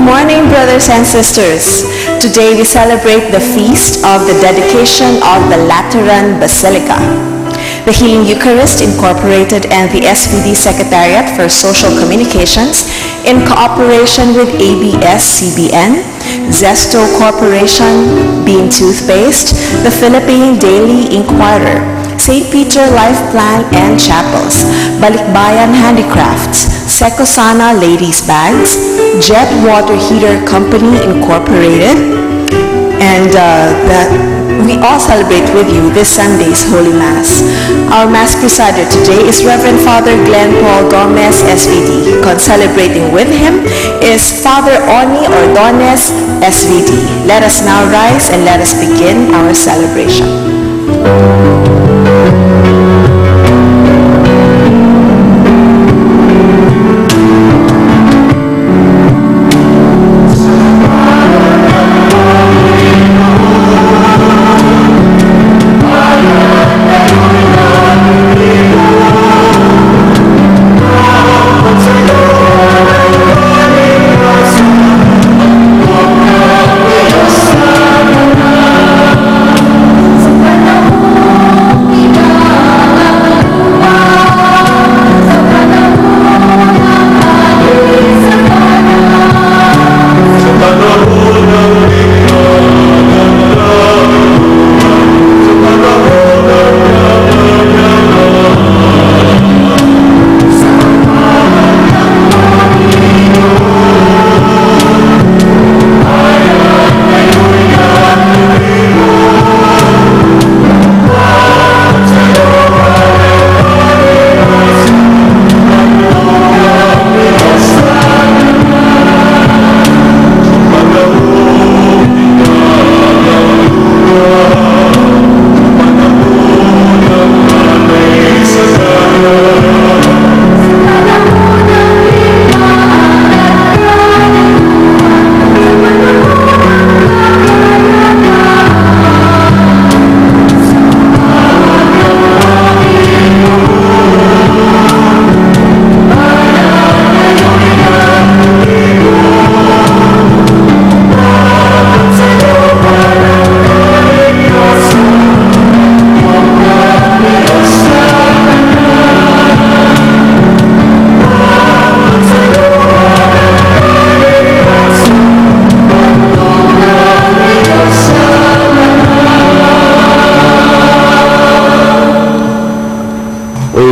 morning, brothers and sisters. Today we celebrate the feast of the dedication of the Lateran Basilica. The Healing Eucharist Incorporated and the SVD Secretariat for Social Communications, in cooperation with ABS-CBN, Zesto Corporation, Bean Toothpaste, the Philippine Daily Inquirer, St. Peter Life Plan and Chapels, Balikbayan Handicrafts, Secosana Ladies Bags, Jet Water Heater Company Incorporated, and we all celebrate with you this Sunday's Holy Mass. Our Mass presider today is Reverend Father Glenn Paul Gomez, SVD. Celebrating with him is Father Oni Ordones, SVD. Let us now rise and let us begin our celebration.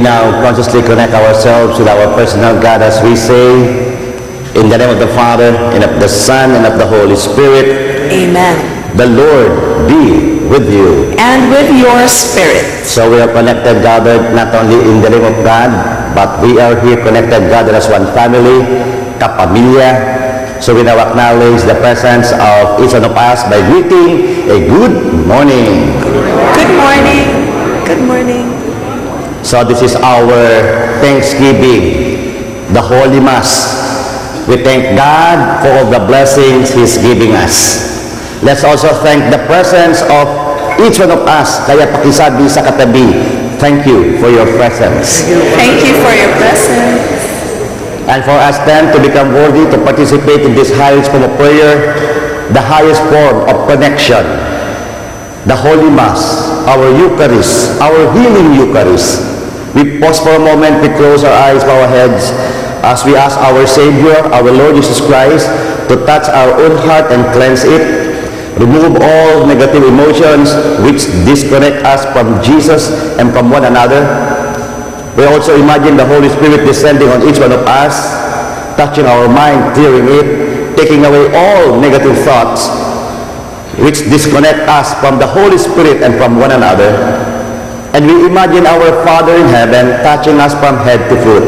Now consciously connect ourselves with our personal God as we say, in the name of the Father, and of the Son, and of the Holy Spirit. Amen. The Lord be with you. And with your spirit. So we are connected, gathered, not only in the name of God, but we are here connected, gathered as one family, kapamilya. So we now acknowledge the presence of each one of us by greeting a good morning. Good morning. Good morning. So this is our Thanksgiving, the Holy Mass. We thank God for all the blessings He's giving us. Let's also thank the presence of each one of us. Kaya pakisabi sa katabi, thank you for your presence. Thank you for your presence. And for us then to become worthy to participate in this highest form of prayer, the highest form of connection, the Holy Mass, our Eucharist, our healing Eucharist. We pause for a moment, we close our eyes, bow our heads, as we ask our Savior, our Lord Jesus Christ, to touch our own heart and cleanse it, remove all negative emotions which disconnect us from Jesus and from one another. We also imagine the Holy Spirit descending on each one of us, touching our mind, clearing it, taking away all negative thoughts which disconnect us from the Holy Spirit and from one another. And we imagine our Father in heaven touching us from head to foot,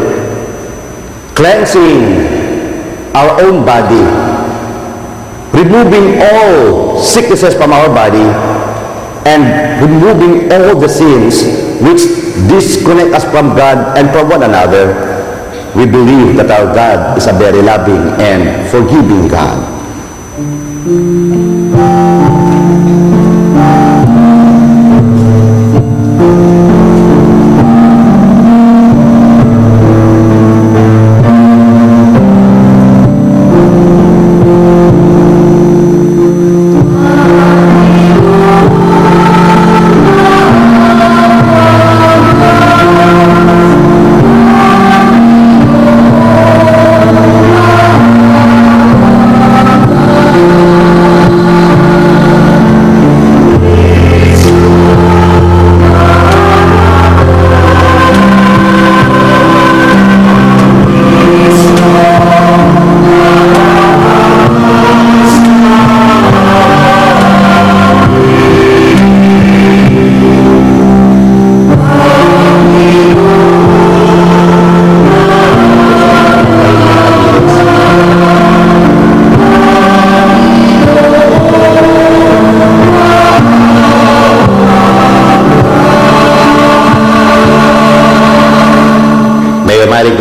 cleansing our own body, removing all sicknesses from our body, and removing all the sins which disconnect us from God and from one another. We believe that our God is a very loving and forgiving God.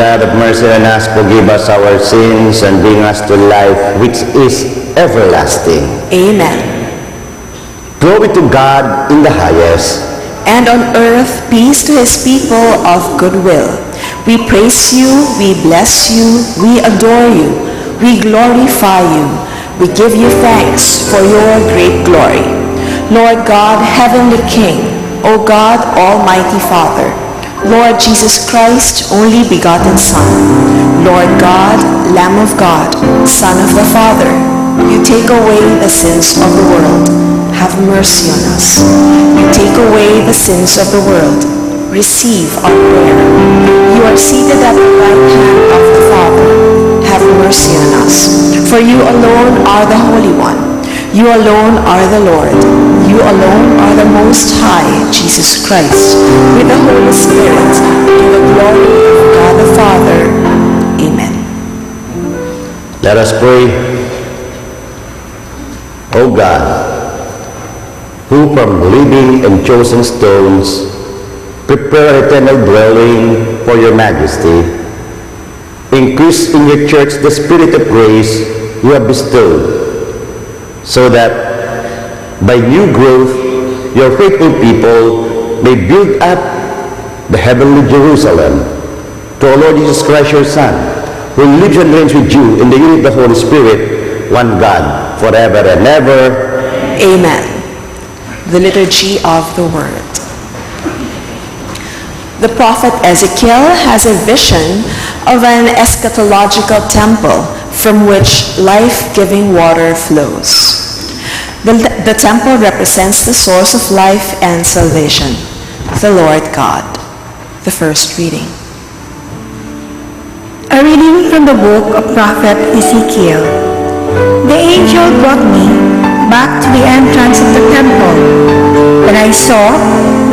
God, have mercy on us, forgive us our sins, and bring us to life which is everlasting. Amen. Glory to God in the highest. And on earth, peace to his people of good will. We praise you, we bless you, we adore you, we glorify you, we give you thanks for your great glory. Lord God, heavenly King, O God, almighty Father, Lord Jesus Christ, only begotten Son, Lord God, Lamb of God, Son of the Father, you take away the sins of the world. Have mercy on us. You take away the sins of the world. Receive our prayer. You are seated at the right hand of the Father. Have mercy on us. For you alone are the Holy One. You alone are the Lord. You alone are the Most High, Jesus Christ, with the Holy Spirit, to the glory of God the Father. Amen. Let us pray. O God, who from living and chosen stones prepare eternal dwelling for your majesty, increase in your church the spirit of grace you have bestowed, so that by new growth your faithful people may build up the heavenly Jerusalem, to our Lord Jesus Christ your Son, who lives and reigns with you in the unity of the Holy Spirit, one God, forever and ever. Amen. The Liturgy of the Word. The prophet Ezekiel has a vision of an eschatological temple from which life-giving water flows. The temple represents the source of life and salvation, the Lord God. The first reading. A reading from the book of prophet Ezekiel. The angel brought me back to the entrance of the temple, and I saw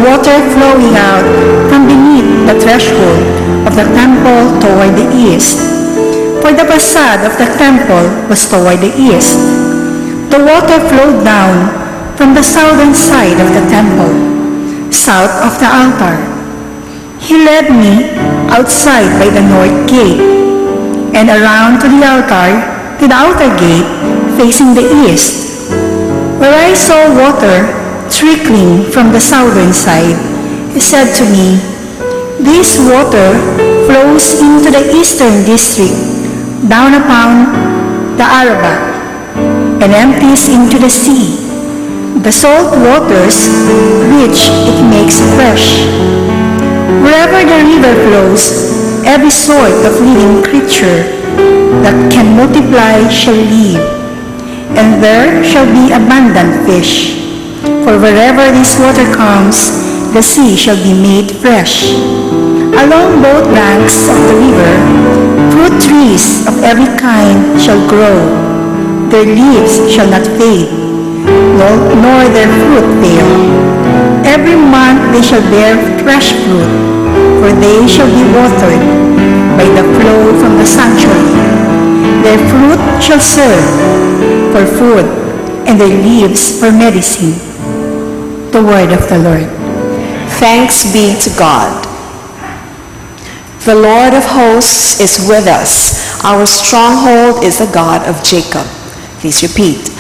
water flowing out from beneath the threshold of the temple toward the east. For the facade of the temple was toward the east. The water flowed down from the southern side of the temple, south of the altar. He led me outside by the north gate, and around to the altar, to the outer gate facing the east, where I saw water trickling from the southern side. He said to me, "This water flows into the eastern district, down upon the Arabah, and empties into the sea. The salt waters which it makes fresh. Wherever the river flows, every sort of living creature that can multiply shall live, and there shall be abundant fish. For wherever this water comes, the sea shall be made fresh. Along both banks of the river, fruit trees of every kind shall grow. Their leaves shall not fade, nor their fruit fail. Every month they shall bear fresh fruit, for they shall be watered by the flow from the sanctuary. Their fruit shall serve for food, and their leaves for medicine." The word of the Lord. Thanks be to God. The Lord of hosts is with us. Our stronghold is the God of Jacob. Please repeat.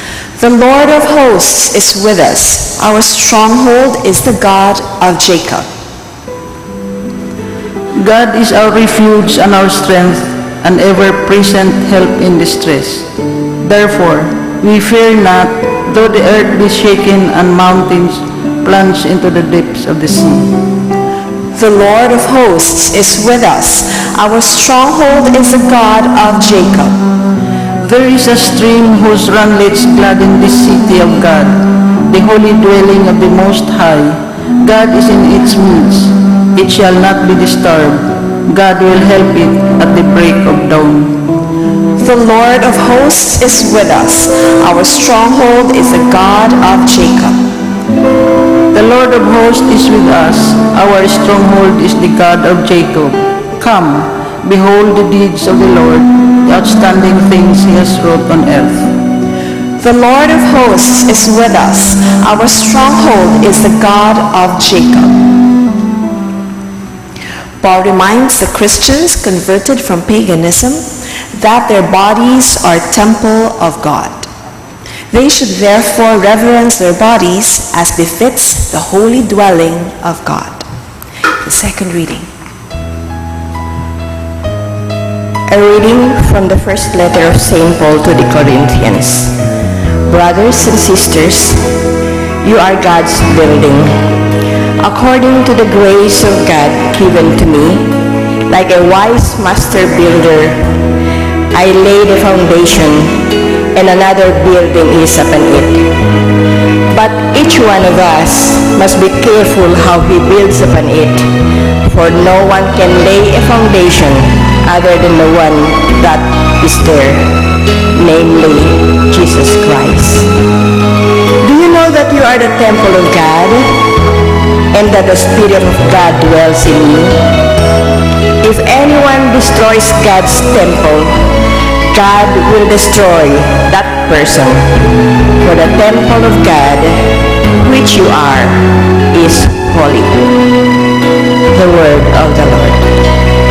The Lord of hosts is with us. Our stronghold is the God of Jacob. God is our refuge and our strength, an ever-present help in distress. Therefore, we fear not, though the earth be shaken and mountains plunge into the depths of the sea. The Lord of hosts is with us. Our stronghold is the God of Jacob. There is a stream whose runlets gladden this city of God, the holy dwelling of the Most High. God is in its midst. It shall not be disturbed. God will help it at the break of dawn. The Lord of hosts is with us. Our stronghold is the God of Jacob. The Lord of hosts is with us. Our stronghold is the God of Jacob. Come, behold the deeds of the Lord, the outstanding things he has wrought on earth. The Lord of hosts is with us. Our stronghold is the God of Jacob. Paul reminds the Christians converted from paganism that their bodies are temple of God. They should therefore reverence their bodies as befits the holy dwelling of God. The second reading. A reading from the first letter of St. Paul to the Corinthians. Brothers and sisters, you are God's building. According to the grace of God given to me, like a wise master builder, I laid a foundation, and another building is upon it. But each one of us must be careful how he builds upon it, for no one can lay a foundation other than the one that is there, namely Jesus Christ. Do you know that you are the temple of God, and that the Spirit of God dwells in you? If anyone destroys God's temple, God will destroy that person. For the temple of God, which you are, is holy. The word of the Lord.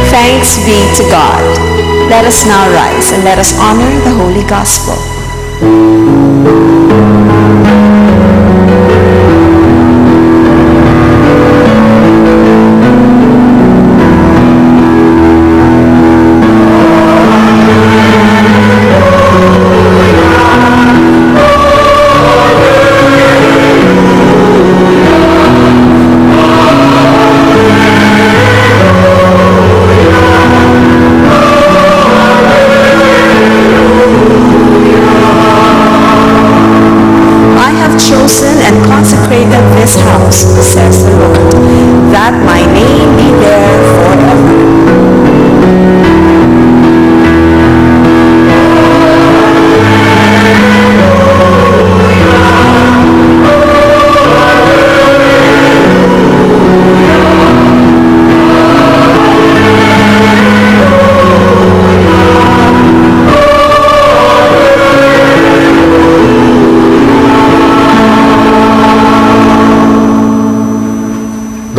Thanks be to God. Let us now rise and let us honor the Holy Gospel. This house, says the Lord, that my name be there forever.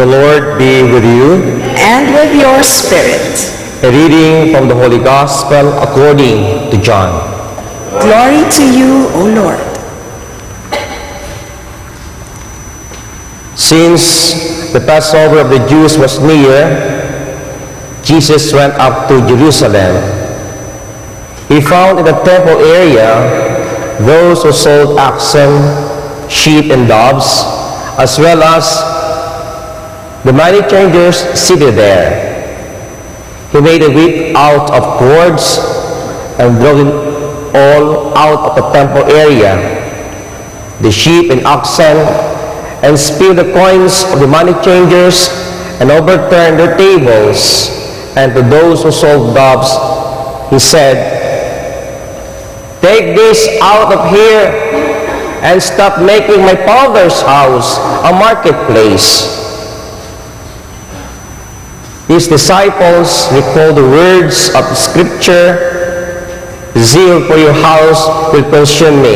The Lord be with you. And with your spirit. A reading from the Holy Gospel according to John. Glory to you, O Lord. Since the Passover of the Jews was near, Jesus went up to Jerusalem. He found in the temple area those who sold oxen, sheep, and doves, as well as the money changers seated there. He made a whip out of cords and drove them all out of the temple area, the sheep and oxen, and spilled the coins of the money changers and overturned their tables. And to those who sold doves, he said, "Take this out of here and stop making my Father's house a marketplace." His disciples recalled the words of the Scripture, "Zeal for your house will consume me."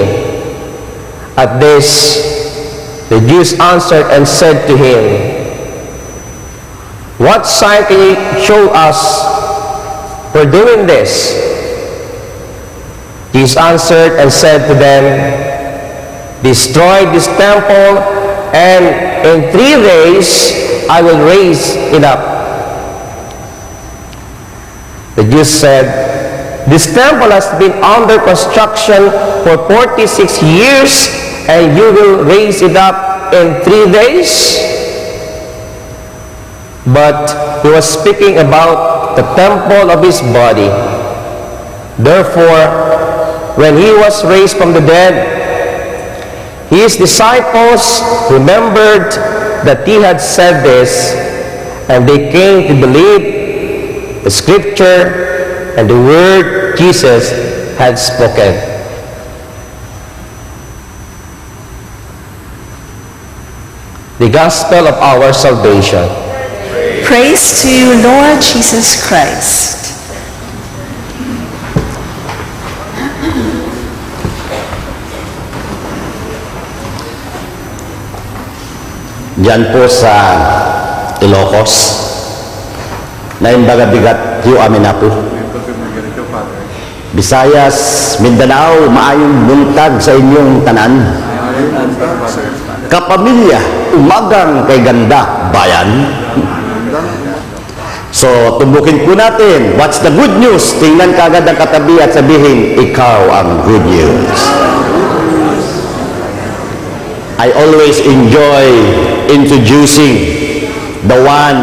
At this, the Jews answered and said to him, "What sign can you show us for doing this?" Jesus answered and said to them, "Destroy this temple, and in 3 days I will raise it up." The Jews said, "This temple has been under construction for 46 years, and you will raise it up in 3 days?" But he was speaking about the temple of his body. Therefore, when he was raised from the dead, his disciples remembered that he had said this, and they came to believe the Scripture and the word Jesus had spoken. The Gospel of our salvation. Praise to you, Lord Jesus Christ. Diyan po sa Ilocos, na imbaga bigat yu amin na po. Visayas, Mindanao, maayong buntag sa inyong tanan. Kapamilya, umagang kay ganda, bayan. So, tumbukin po natin, what's the good news? Tingnan kagad ang katabi at sabihin, ikaw ang good news. I always enjoy introducing the one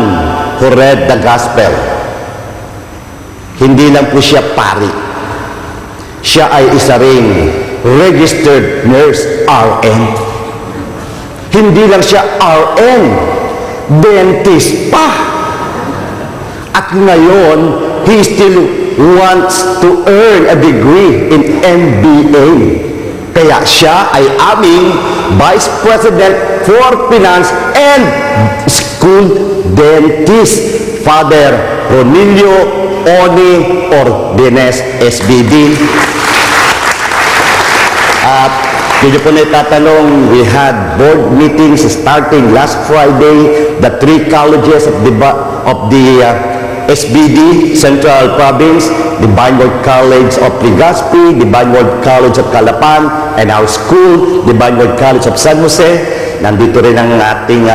who read the gospel. Hindi lang po siya pari. Siya ay isa ring registered nurse, RN. Hindi lang siya RN, dentist pa. At ngayon, he still wants to earn a degree in MBA. Kaya siya ay aming Vice President for Finance and School Dentist, Father Ronilio Oni Ordenes, SBD. At yun po na itatanong, we had board meetings starting last Friday, the 3 colleges of the SBD, Central Province, the Vineyard College of Legazpi, the Vineyard College of Calapan, and our school, the Vineyard College of San Jose. Nandito rin ang ating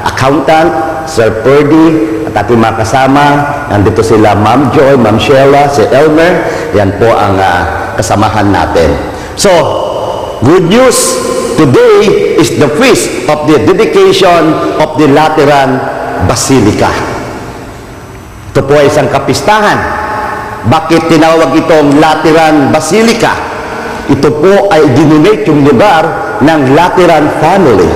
accountant, Sir Purdy, at ating mga kasama. Nandito sila Ma'am Joy, Ma'am Sheila, si Elmer. Yan po ang kasamahan natin. So, good news, today is the feast of the dedication of the Lateran Basilica. Ito po ay isang kapistahan. Bakit tinawag itong Lateran Basilica? Ito po ay dinonate yung lugar ng Lateran family.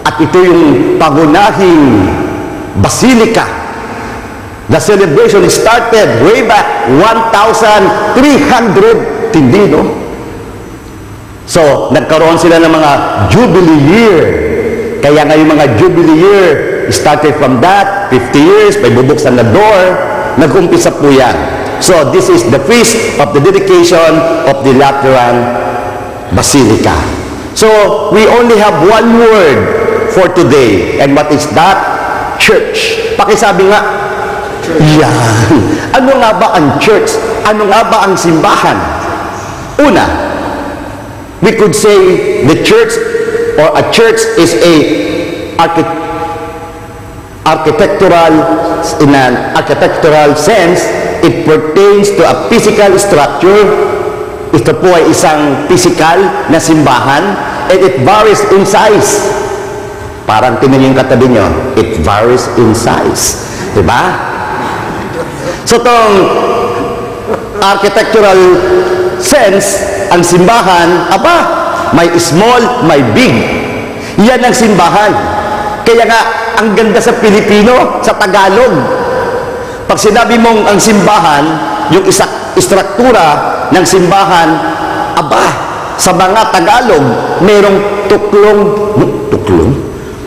At ito yung pangunahing basilica. The celebration started way back 1,300 tindi, no? So, nagkaroon sila ng mga Jubilee year. Kaya ngayong mga Jubilee year, started from that, 50 years, may bubuksan na door, nag-umpisa po yan. So, this is the feast of the dedication of the Lateran Basilica. So, we only have one word for today. And what is that? Church. Pakisabi nga, yan. Ano nga ba ang church? Ano nga ba ang simbahan? Una, we could say the church or a church is a architectural, in an architectural sense, it pertains to a physical structure. Ito po ay isang physical na simbahan and it varies in size. Parang tingnan yung katabi nyo, it varies in size. Diba? So, itong architectural sense, ang simbahan, may small, may big. Yan ang simbahan. Kaya nga, ang ganda sa Pilipino, sa Tagalog. Pag sinabi mong ang simbahan, yung istruktura ng simbahan, sa mga Tagalog, merong tuklong. Tuklong?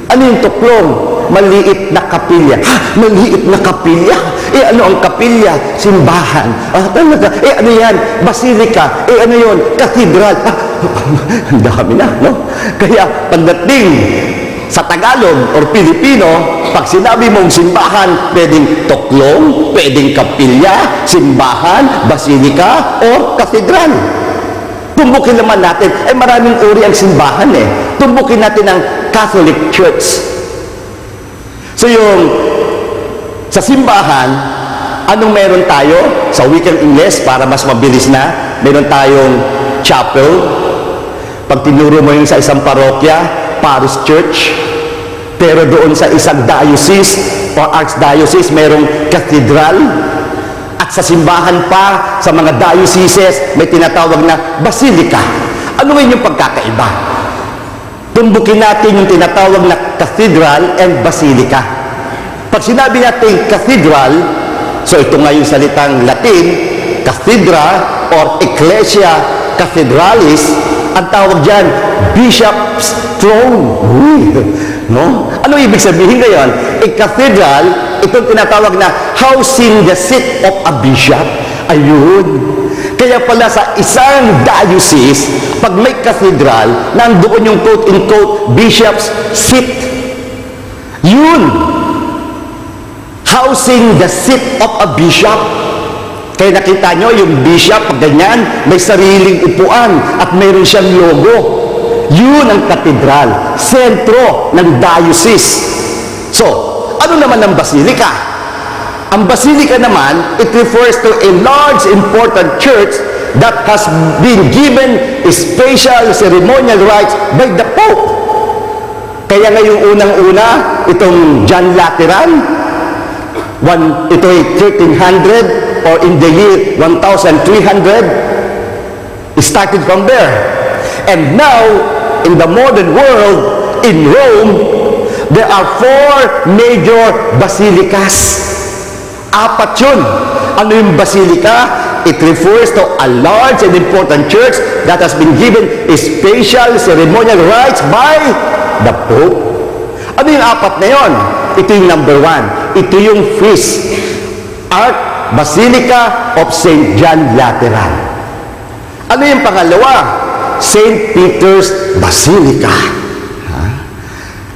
Ano yung tuklong? Maliit na kapilya. Maliit na kapilya? Ano ang kapilya? Simbahan. Talaga? Ano yan? Basilika. Ano yun? Katedral. Ang dami na, no? Kaya, pagdating sa Tagalog or Pilipino, pag sinabi mong simbahan, pwedeng tuklong, pwedeng kapilya, simbahan, basilika, or katedral. Tumbukin naman natin, maraming uri ang simbahan Tumbukin natin ang Catholic Church. So sa simbahan, anong meron tayo? Sa wikang Ingles, para mas mabilis na, meron tayong chapel. Pag tinuro mo yung sa isang parokya, parish church. Pero doon sa isang diocese o archdiocese, merong cathedral. At sa simbahan pa, sa mga dioceses, may tinatawag na basilica. Ano yung pagkakaiba? Tumbukin natin yung tinatawag na cathedral and basilica. Pag sinabi natin cathedral, so ito nga yung salitang Latin, cathedra or ecclesia cathedralis, ang tawag dyan, bishop's throne. No? Ano ibig sabihin ngayon? A cathedral, itong tinatawag na housing the seat of a bishop. Ayun. Kaya pala sa isang diocese, pag may cathedral, nandoon yung quote-unquote bishop's seat. Yun. housing the seat of a bishop. Kaya nakita nyo, yung bishop, pag ganyan, may sariling upuan at mayroon siyang logo. Yun ang katedral, sentro ng diocese. So, ano naman ang basilika? Ang basilika naman, it refers to a large, important church that has been given special ceremonial rights by the Pope. Kaya ngayong unang-una, itong John Lateran, ito ay 1300 or in the year 1300, it started from there. And now, in the modern world, in Rome, there are 4 major basilicas. 4 yun. Ano yung basilika? It refers to a large and important church that has been given a special ceremonial rights by the Pope. Ano yung 4 na yun? Ito yung number 1. Ito yung feast. Basilica of St. John Lateran. Ano yung pangalawa? St. Peter's Basilica.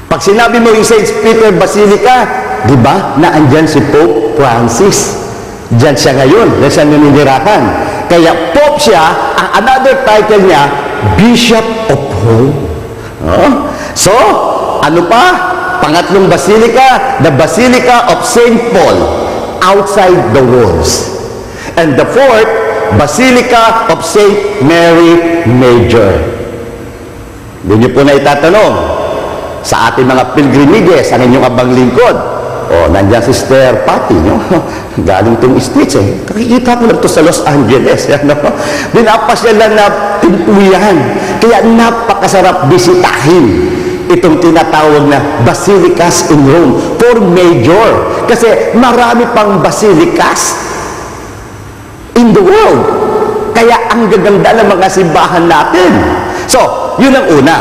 Pag sinabi mo yung St. Peter Basilica, di ba, na andyan si Pope Francis. Diyan siya ngayon, diyan siya naninirahan. Kaya Pope siya, ang another title niya, Bishop of Rome. So, ano pa? Pangatlong basilica, the Basilica of St. Paul, outside the walls. And the 4th, Basilica of St. Mary Major. Hindi niyo po na itatanong, sa ating mga pilgrimages, ang inyong abang lingkod, nandiyan si Sister Patty, no? Galing tong States, eh. Kakikita ko lang to sa Los Angeles, no? Dinapasyalan na timpuyan. Kaya napakasarap bisitahin itong tinatawag na basilicas in Rome for major. Kasi marami pang basilicas in the world. Kaya ang gaganda ng mga simbahan natin. So, yun ang una.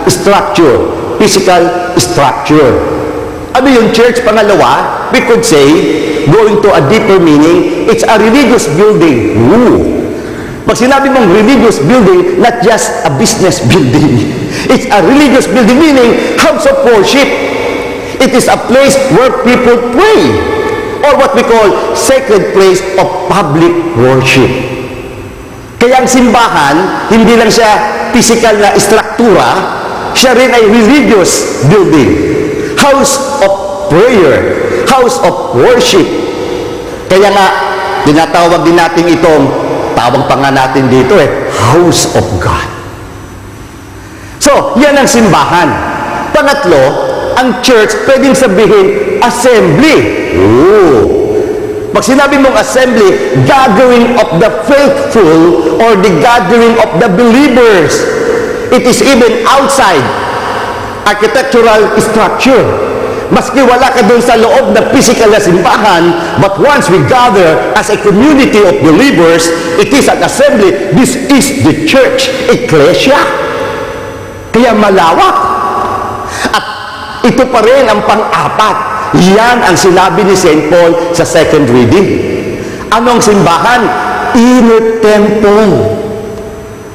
Structure. Physical structure. Ano yung church? Pangalawa, we could say, going to a deeper meaning, it's a religious building. Pag sinabi mong religious building, not just a business building. It's a religious building, meaning house of worship. It is a place where people pray, or what we call sacred place of public worship. Kaya ang simbahan, hindi lang siya physical na struktura, siya rin ay religious building. House of prayer, house of worship. Kaya nga, tinatawag din natin itong, tawag pa nga natin dito house of God. So, yan ang simbahan. Pangatlo, ang church, pwedeng sabihin, assembly. Pag sinabi mong assembly, gathering of the faithful or the gathering of the believers. It is even outside architectural structure. Maski wala ka doon sa loob na physical na simbahan, but once we gather as a community of believers, it is an assembly. This is the church, ecclesia. Kaya malawak. At ito pa rin ang pang-4. Yan ang sinabi ni St. Paul sa second reading. Anong simbahan? Inner temple.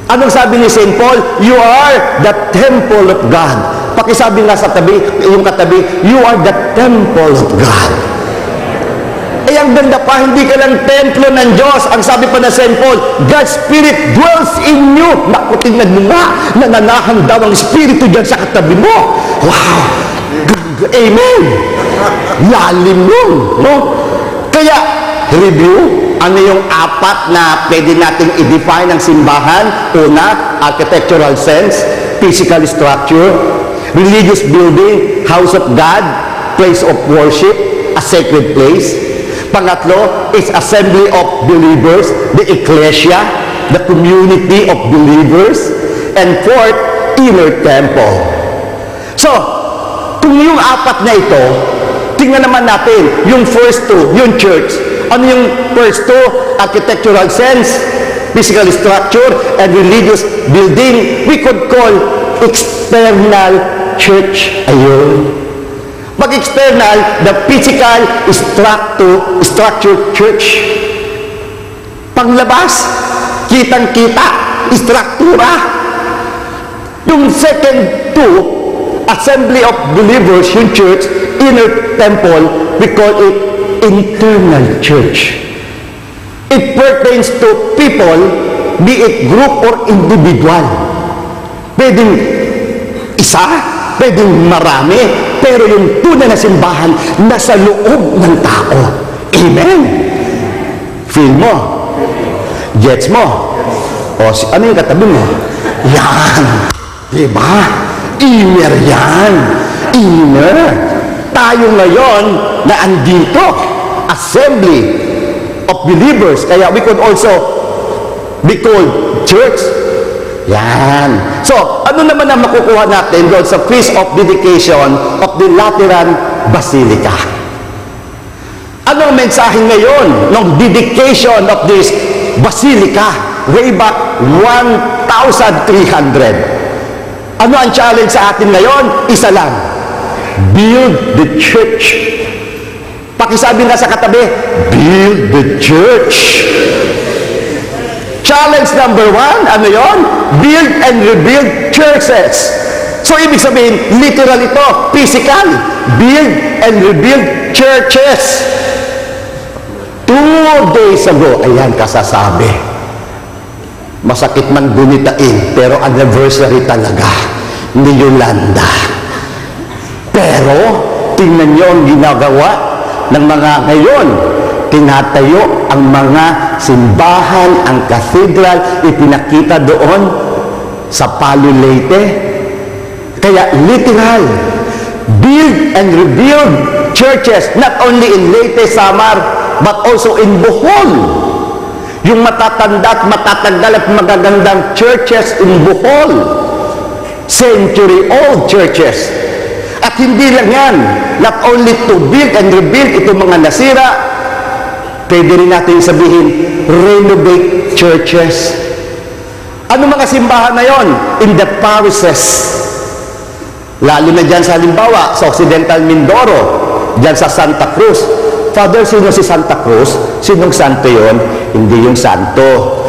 Anong sabi ni St. Paul? You are the temple of God. Pakisabi nga sa tabi, yung katabi, you are the temple of God. Eh, ang ganda pa, hindi ka lang templo ng Diyos. Ang sabi pa na St. Paul, God's Spirit dwells in you. Naku, tingnan mo nga, nananahan daw ang Espiritu dyan sa katabi mo. Wow! Amen! Lalim nun, no? Kaya, review, ano yung 4 na pwede nating i-define ang simbahan? Una, architectural sense, physical structure, religious building, house of God, place of worship, a sacred place. Pangatlo is assembly of believers, the ecclesia, the community of believers. And 4th, inner temple. So, kung yung 4 na ito, tingnan naman natin, yung first 2, yung church. Ano yung first 2? Architectural sense, physical structure, and religious building. We could call external church. Ayun. Pag-external, the physical structure church. Panglabas, kitang-kita, struktura. Yung second 2, assembly of believers, yung church, inner temple, we call it internal church. It pertains to people, be it group or individual. Pwedeng isa, pwedeng marami, pero yung tunay na simbahan nasa loob ng tao. Amen? Feel mo? Gets mo? O, ano yung katabi mo? Yan. Diba? Inner yan. Inner. Tayo ngayon na andito, assembly of believers. Kaya we could also be called church. Yan. So, ano naman ang makukuha natin doon sa Feast of Dedication of the Lateran Basilica? Ano ang mensahe ngayon ng dedication of this Basilica way back 1,300? Ano ang challenge sa atin ngayon? Isa lang. Build the church. Pakisabi nga sa katabi, build the church. Challenge number 1, ano yon? Build and rebuild churches. So, ibig sabihin, literal ito, physical. Build and rebuild churches. 2 days ago, ayan kasasabi. Masakit man gunitain, pero anniversary talaga ni Yolanda. Pero, tingnan niyo ang ginagawa ng mga ngayon. Tinatayo ang mga simbahan, ang cathedral, ipinakita doon sa Palu Leyte. Kaya literal, build and rebuild churches, not only in Leyte, Samar, but also in Bohol. Yung matatanda at matatagal at magagandang churches in Bohol. Century-old churches. At hindi lang yan, not only to build and rebuild itong mga nasira, pwede rin natin sabihin, renovate churches. Ano mga simbahan na yon? In the parishes. Lalo na dyan sa halimbawa, sa Occidental Mindoro, dyan sa Santa Cruz. Father, sino si Santa Cruz? Sinong santo yon? Hindi yung santo.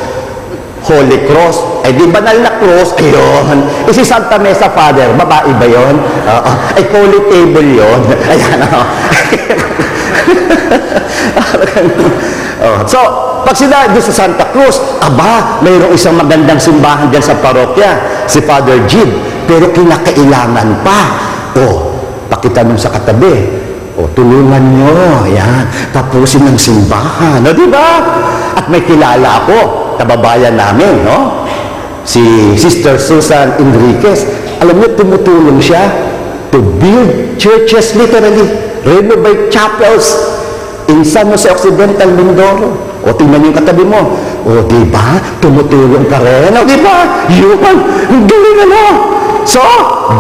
Holy Cross. Ay, di banal na cross? Ayun. Si Santa Mesa, Father, babae ba yun? Ay, holy table yun. Ayan, So, pag sila doon sa Santa Cruz, aba, mayroong isang magandang simbahan dyan sa parokya, si Father Jid, pero kinakailangan pa. Pakitanong sa katabi, tulungan nyo, yan, tapusin ng simbahan, di ba? At may kilala ako, kababayan namin, si Sister Susan Enriquez. Alam niyo, tumutulong siya to build churches, literally, renovate chapels in San Jose Occidental, Mindoro. Tingnan niyo yung katabi mo. Di ba? Tumutulong ka rin. Di ba? Yun. Ang galing So,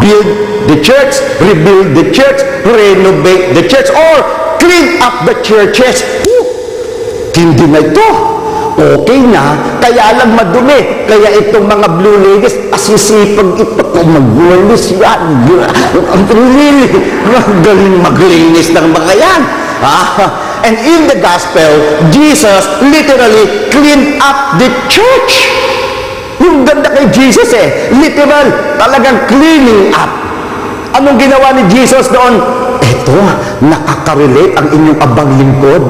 build the church, rebuild the church, renovate the church, or clean up the churches. Hindi na ito. Okay na, kaya lang madumi. Kaya itong mga blue ladies, asisipag ito kung magwalis yan. Really, magaling maglinis ng mga yan. And in the gospel, Jesus literally cleaned up the church. Yung ganda kay Jesus literal, talagang cleaning up. Anong ginawa ni Jesus doon? Eto, nakaka-relate ang inyong abang lingkod.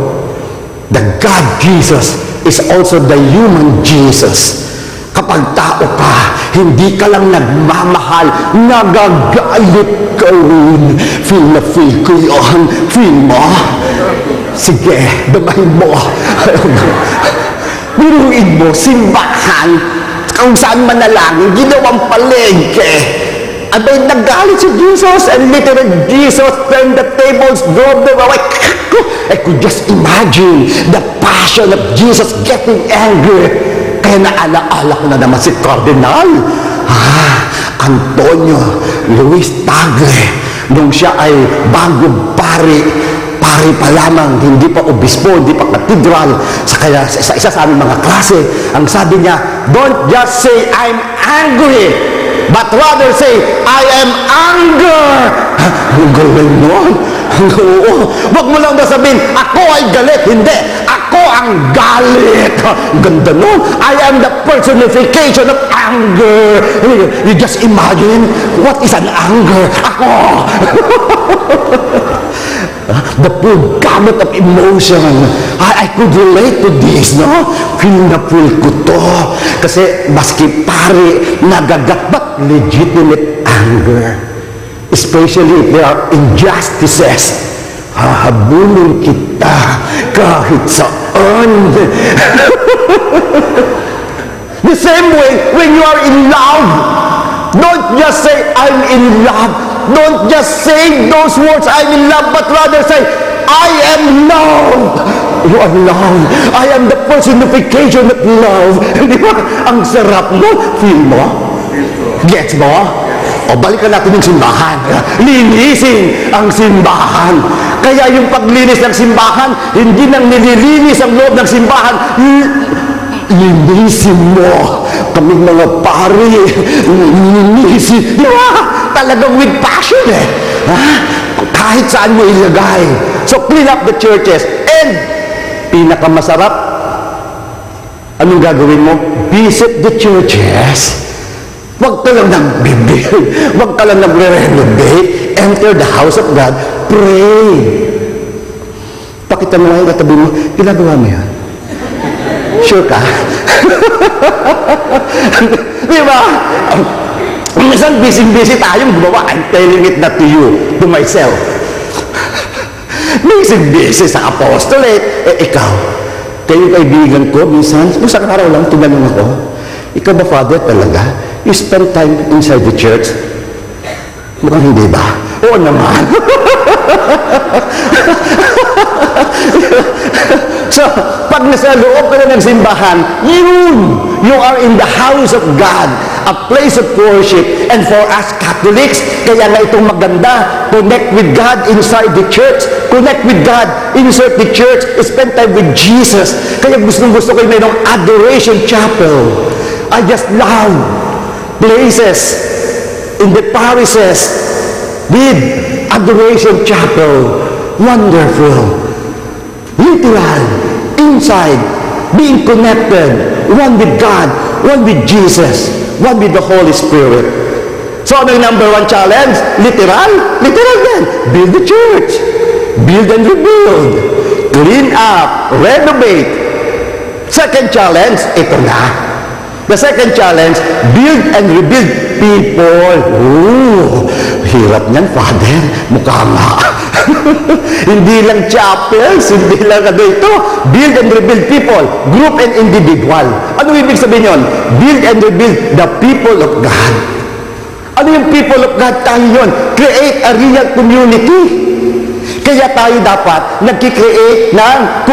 The God Jesus is also the human Jesus. Kapag tao ka, hindi ka lang nagmamahal, nagagalit ka rin. Feel na feel ko yun. Feel mo? Sige, damahin mo. Biruin mo, simbahan, kung saan manalangin, ginawang palengke. Abay, nagalit si Jesus, and literally Jesus turned the tables, drove them away. I could just imagine the passion of Jesus getting angry. Kaya naalaala ko na naman si Cardinal Antonio Luis Tagle, nung siya ay bagong pari pa lamang, hindi pa obispo, hindi pa katedral. Kaya sa isa sa aming mga klase, ang sabi niya, don't just say, I'm angry, but rather say, I am anger. Ang galing nun. Oo. Huwag mo lang sabihin, ako ay galit. Hindi. Ako ang galit. Ganda no? I am the personification of anger. You just imagine, what is an anger? Ako! The full gamut of emotion. I could relate to this, no? Feel na feel ko to. Kasi maski pare, nagagat, but legitimate anger. Especially if there are injustices. Hahabulin kita kahit saan. The same way, when you are in love, don't just say, I'm in love. Don't just say those words, I'm in love, but rather say, I am loved. You are loved. I am the personification of love. Di ba? Ang sarap mo. Feel mo? Gets mo? O balikan natin yung simbahan. Linisin ang simbahan. Kaya yung paglinis ng simbahan, hindi nang nililinis ang loob ng simbahan. Linisin mo. Kaming mga pari, linisin. Di ba? Talagang with passion eh. Ha? Kahit saan mo ilagay. So clean up the churches. And pinakamasarap, anong gagawin mo? Visit the churches. Huwag ka lang nag-build. Huwag ka lang nagre-renovate. Enter the house of God. Pray. Pakita mo nga yung katabi mo. Ginagawa mo yan. Sure ka? Di ba? Minsan busy-busy tayong gumawa. I'm telling it not to you, to myself. Busy-busy sa apostolate. Ikaw, kayo kaibigan ko, minsan, isang araw lang, tinanong ako, ikaw ba, Father, talaga? You spend time inside the church? Mukhang hindi ba? Oo naman. So, pag nasa loob ka na ng simbahan, you are in the house of God, a place of worship. And for us Catholics, kaya nga itong maganda, connect with God inside the church, connect with God inside the church, spend time with Jesus. Kaya gustong-gusto ko yung mayroong adoration chapel. I just love places in the parishes with adoration chapel. Wonderful. Literal. Inside. Being connected. One with God. One with Jesus. One with the Holy Spirit. So ano yung number one challenge? Literal? Literal din. Build the church. Build and rebuild. Clean up. Renovate. Second challenge, ito na. The second challenge, build and rebuild people. Ooh, hirap niyan, Father. Mukha nga. Hindi lang chapels, hindi lang ito. Build and rebuild people, group and individual. Ano ibig sabihin yun? Build and rebuild the people of God. Ano yung people of God? Tayo yun. Create a real community. Kaya tayo dapat nagkikreate ng